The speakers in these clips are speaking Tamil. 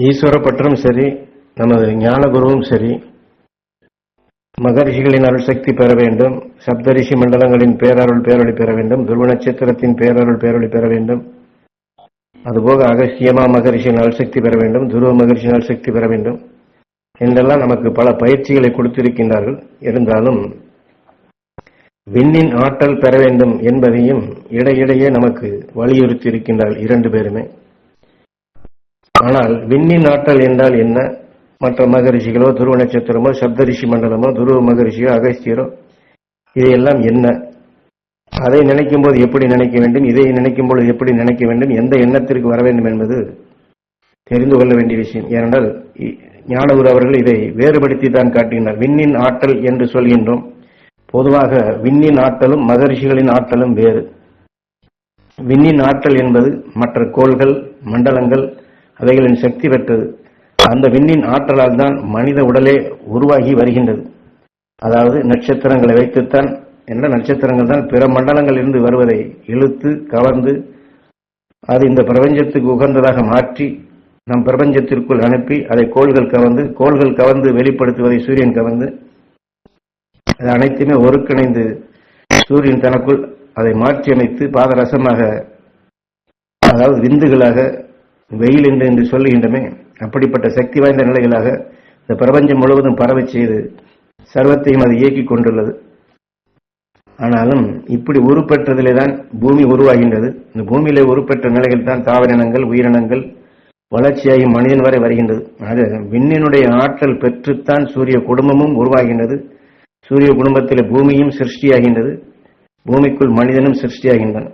ஈஸ்வர பற்றும் சரி, நமது ஞானகுருவும் சரி, மகரிஷிகளின் அருள் சக்தி பெற வேண்டும், சப்தரிஷி மண்டலங்களின் பேரருள் பேரொளி பெற வேண்டும், துருவ நட்சத்திரத்தின் பேரருள் பேரொளி பெற வேண்டும், அதுபோக அகஸ்தியமா மகரிஷியின் அருள் சக்தி பெற வேண்டும், துருவ மகரிஷியின் அருள் சக்தி பெற வேண்டும் என்றெல்லாம் நமக்கு பல பயிற்சிகளை கொடுத்திருக்கின்றார்கள். இருந்தாலும் விண்ணின் ஆற்றல் பெற வேண்டும் என்பதையும் இடையிடையே நமக்கு வலியுறுத்தி இருக்கின்றார்கள் இரண்டு பேருமே. ஆனால் விண்ணின் ஆற்றல் என்றால் என்ன? மற்ற மகரிஷிகளோ, துருவ நட்சத்திரமோ, சப்தரிஷி மண்டலமோ, துருவ மகரிஷியோ, அகஸ்தியரோ, இதையெல்லாம் என்ன? அதை நினைக்கும் போது எப்படி நினைக்க வேண்டும், இதை நினைக்கும் பொழுது எப்படி நினைக்க வேண்டும், எந்த எண்ணத்திற்கு வர வேண்டும் என்பது தெரிந்து கொள்ள வேண்டிய விஷயம். ஏனென்றால் ஞானகுரு அவர்கள் இதை வேறுபடுத்தி தான் காட்டுகின்றார். விண்ணின் ஆற்றல் என்று சொல்கின்றோம். பொதுவாக விண்ணின் ஆற்றலும் மகரிஷிகளின் ஆற்றலும் வேறு. விண்ணின் ஆற்றல் என்பது மற்ற கோள்கள், மண்டலங்கள், அவைகளின் சக்தி பெற்றது. அந்த விண்ணின் ஆற்றலால் தான் மனித உடலே உருவாகி வருகின்றது. அதாவது நட்சத்திரங்களை வைத்துத்தான், என்ற நட்சத்திரங்கள் தான் பிற மண்டலங்கள் இருந்து வருவதை இழுத்து கவர்ந்து அது இந்த பிரபஞ்சத்துக்கு உகந்ததாக மாற்றி நம் பிரபஞ்சத்திற்குள் அனுப்பி அதை கோள்கள் கவர்ந்து வெளிப்படுத்துவதை சூரியன் கவர்ந்து அது அனைத்துமே ஒருங்கிணைந்து சூரியன் தனக்குள் அதை மாற்றி அமைத்து பாதரசமாக, அதாவது விந்துகளாக, வெயில் என்று சொல்லுகின்றமே, அப்படிப்பட்ட சக்தி வாய்ந்த நிலைகளாக இந்த பிரபஞ்சம் முழுவதும் பரவ செய்து சர்வத்தையும் அது இயக்கிக் கொண்டுள்ளது. ஆனாலும் இப்படி உருப்பெற்றதிலே தான் பூமி உருவாகின்றது. இந்த பூமியிலே உருப்பெற்ற நிலைகள் தான் தாவரினங்கள், உயிரினங்கள் வளர்ச்சியாகி மனிதன் வரை வருகின்றது. அது விண்ணினுடைய ஆற்றல் பெற்றுத்தான் சூரிய குடும்பமும் உருவாகின்றது. சூரிய குடும்பத்திலே பூமியும் சிருஷ்டியாகின்றது, பூமிக்குள் மனிதனும் சிருஷ்டியாகின்றன.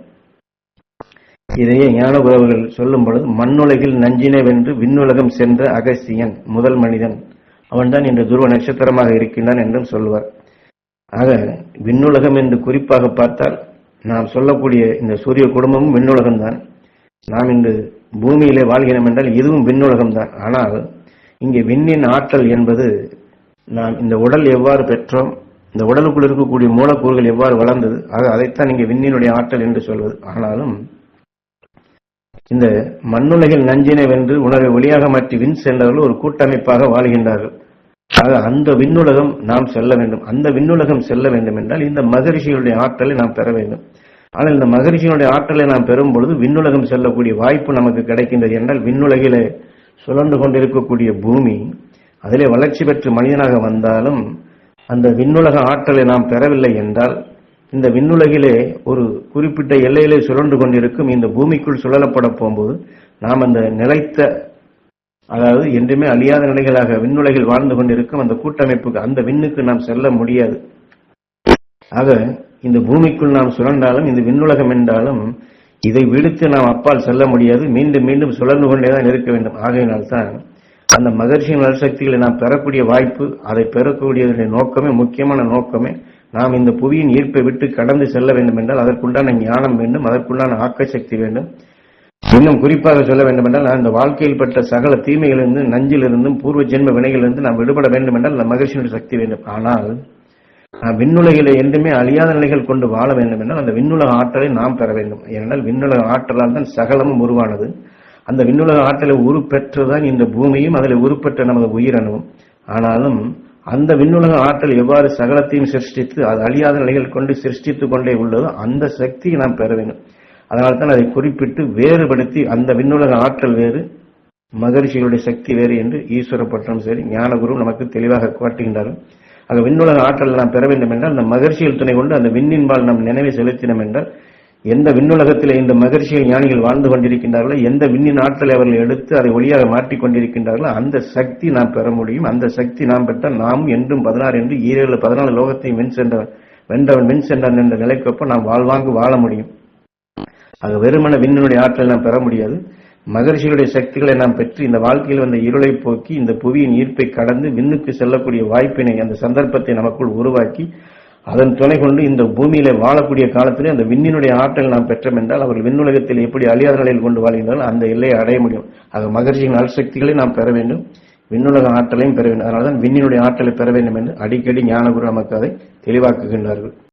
இதையே ஞானகுரு அவர்கள் சொல்லும் பொழுது, மண்ணுலகில் நஞ்சினை வென்று விண்ணுலகம் சென்ற அகஸ்தியன் முதல் மனிதன், அவன்தான் இன்று துருவ நட்சத்திரமாக இருக்கின்றான் என்றும் சொல்லுவார். ஆக விண்ணுலகம் என்று குறிப்பாக பார்த்தால் நாம் சொல்லக்கூடிய இந்த சூரிய குடும்பமும் விண்ணுலகம்தான். நாம் இன்று பூமியிலே வாழ்கிறோம் என்றால் இதுவும் விண்ணுலகம்தான். ஆனால் இங்கே விண்ணின் ஆற்றல் என்பது நாம் இந்த உடல் எவ்வாறு பெற்றோம், இந்த உடலுக்குள் இருக்கக்கூடிய மூலக்கூறுகள் எவ்வாறு வளர்ந்தது, ஆக அதைத்தான் இங்கே விண்ணினுடைய ஆற்றல் என்று சொல்வது. ஆனாலும் இந்த மண்ணுலகில் நஞ்சினை வென்று உணர்வை ஒளியாக மாற்றி விண் சென்றவர்கள் ஒரு கூட்டமைப்பாக வாழ்கின்றார்கள். ஆக அந்த விண்ணுலகம் நாம் செல்ல வேண்டும். அந்த விண்ணுலகம் செல்ல வேண்டும் என்றால் இந்த மகரிஷிகளுடைய ஆற்றலை நாம் பெற வேண்டும். ஆனால் இந்த மகரிஷிகளுடைய ஆற்றலை நாம் பெறும் பொழுது விண்ணுலகம் செல்லக்கூடிய வாய்ப்பு நமக்கு கிடைக்கின்றது. என்றால் விண்ணுலகிலே சுழன்று கொண்டிருக்கக்கூடிய பூமி அதிலே வளர்ச்சி பெற்று மனிதனாக வந்தாலும் அந்த விண்ணுலக ஆற்றலை நாம் பெறவில்லை என்றால் இந்த விண்ணுலகிலே ஒரு குறிப்பிட்ட எல்லையிலே சுழன்று கொண்டிருக்கும் இந்த பூமிக்குள் சுழலப்பட போகும்போது நாம் அந்த நிலைத்த, அதாவது என்றுமே அழியாத நிலைகளாக விண்ணுலகில் வாழ்ந்து கொண்டிருக்கும் அந்த கூட்டமைப்புக்கு, அந்த விண்ணுக்கு நாம் செல்ல முடியாது. ஆக இந்த பூமிக்குள் நாம் சுழன்றாலும் இந்த விண்ணுலகம் என்றாலும் இதை விடுத்து நாம் அப்பால் செல்ல முடியாது. மீண்டும் மீண்டும் சுழன்று கொண்டேதான் இருக்க வேண்டும். ஆகையினால்தான் அந்த மகர்ஷியின் நற்சக்திகளை நாம் பெறக்கூடிய வாய்ப்பு, அதை பெறக்கூடிய நோக்கமே, முக்கியமான நோக்கமே, நாம் இந்த புவியின் ஈர்ப்பை விட்டு கடந்து செல்ல வேண்டும் என்றால் அதற்குண்டான ஞானம் வேண்டும், அதற்குண்டான ஆக்கசக்தி வேண்டும். இன்னும் குறிப்பாக சொல்ல வேண்டும் என்றால் அந்த வாழ்க்கையில் பெற்ற சகல தீமைகளிலிருந்து, நஞ்சிலிருந்தும், பூர்வ ஜென்ம வினைகளிலிருந்து நாம் விடுபட வேண்டும் என்றால் அந்த மகிழ்ச்சியுடைய சக்தி வேண்டும். ஆனால் விண்ணுலகிலே என்றுமே அழியாத நிலைகள் கொண்டு வாழ வேண்டும் என்றால் அந்த விண்ணுலக ஆற்றலை நாம் பெற வேண்டும். ஏனென்றால் விண்ணுலக ஆற்றலால் தான் சகலமும் உருவானது. அந்த விண்ணுலக ஆற்றலை உருப்பெற்றுதான் இந்த பூமியும் அதில் உருப்பெற்ற நமது உயிரணுவும். ஆனாலும் அந்த விண்ணுலக ஆற்றல் எவ்வாறு சகலத்தையும் சிருஷ்டித்து அது அழியாத நிலைகள் கொண்டு சிருஷ்டித்துக் கொண்டே உள்ளதோ அந்த சக்தியை நாம் பெற வேண்டும். அதனால்தான் அதை குறிப்பிட்டு வேறுபடுத்தி அந்த விண்ணுலக ஆற்றல் வேறு, மகரிஷிகளுடைய சக்தி வேறு என்று ஈஸ்வர பற்றும் சரி ஞானகுரு நமக்கு தெளிவாக காட்டுகின்றார்கள். ஆக விண்ணுலக ஆற்றல் நாம் பெற வேண்டும் என்றால் அந்த மகரிஷிகள் துணை கொண்டு அந்த விண்ணின்பால் நம் நினைவை செலுத்தினோம் என்றால் எந்த விண்ணுலகத்திலே இந்த மகரிஷிகள் ஞானிகள் வாழ்ந்து கொண்டிருக்கின்றார்களோ, எந்த விண்ணின் ஆற்றலை அவர்கள் எடுத்து அதை ஒளியாக மாற்றிக் கொண்டிருக்கின்றார்களோ அந்த சக்தி நாம் பெற முடியும். அந்த சக்தி நாம் பெற்றால் நாம் என்றும் 16 என்று 14 லோகத்தையும் வென்றவன் விண் சென்றான் என்ற நிலைக்கொப்ப நாம் வாழ்வாங்கு வாழ முடியும். ஆக வெறுமன விண்ணினுடைய ஆற்றலை நாம் பெற முடியாது. மகரிஷிகளுடைய சக்திகளை நாம் பெற்று இந்த வாழ்க்கையில் வந்த இருளை போக்கி இந்த புவியின் ஈர்ப்பை கடந்து விண்ணுக்கு செல்லக்கூடிய வாய்ப்பினை, அந்த சந்தர்ப்பத்தை நமக்குள் உருவாக்கி அதன் துணை கொண்டு இந்த பூமியில வாழக்கூடிய காலத்திலே அந்த விண்ணினுடைய ஆற்றல் நாம் பெற்றோம் என்றால் அவர்கள் விண்ணுலகத்தில் எப்படி அழியாத நிலையில் கொண்டு வாழ்கின்றாலும் அந்த எல்லையை அடைய முடியும். ஆக மகரிஷியின் நற்சக்திகளை நாம் பெற வேண்டும், விண்ணுலக ஆற்றலையும் பெற வேண்டும். அதனால்தான் விண்ணினுடைய ஆற்றலை பெற வேண்டும் என்று அடிக்கடி ஞானகுரு நமக்கு அதை தெளிவாக்குகின்றார்கள்.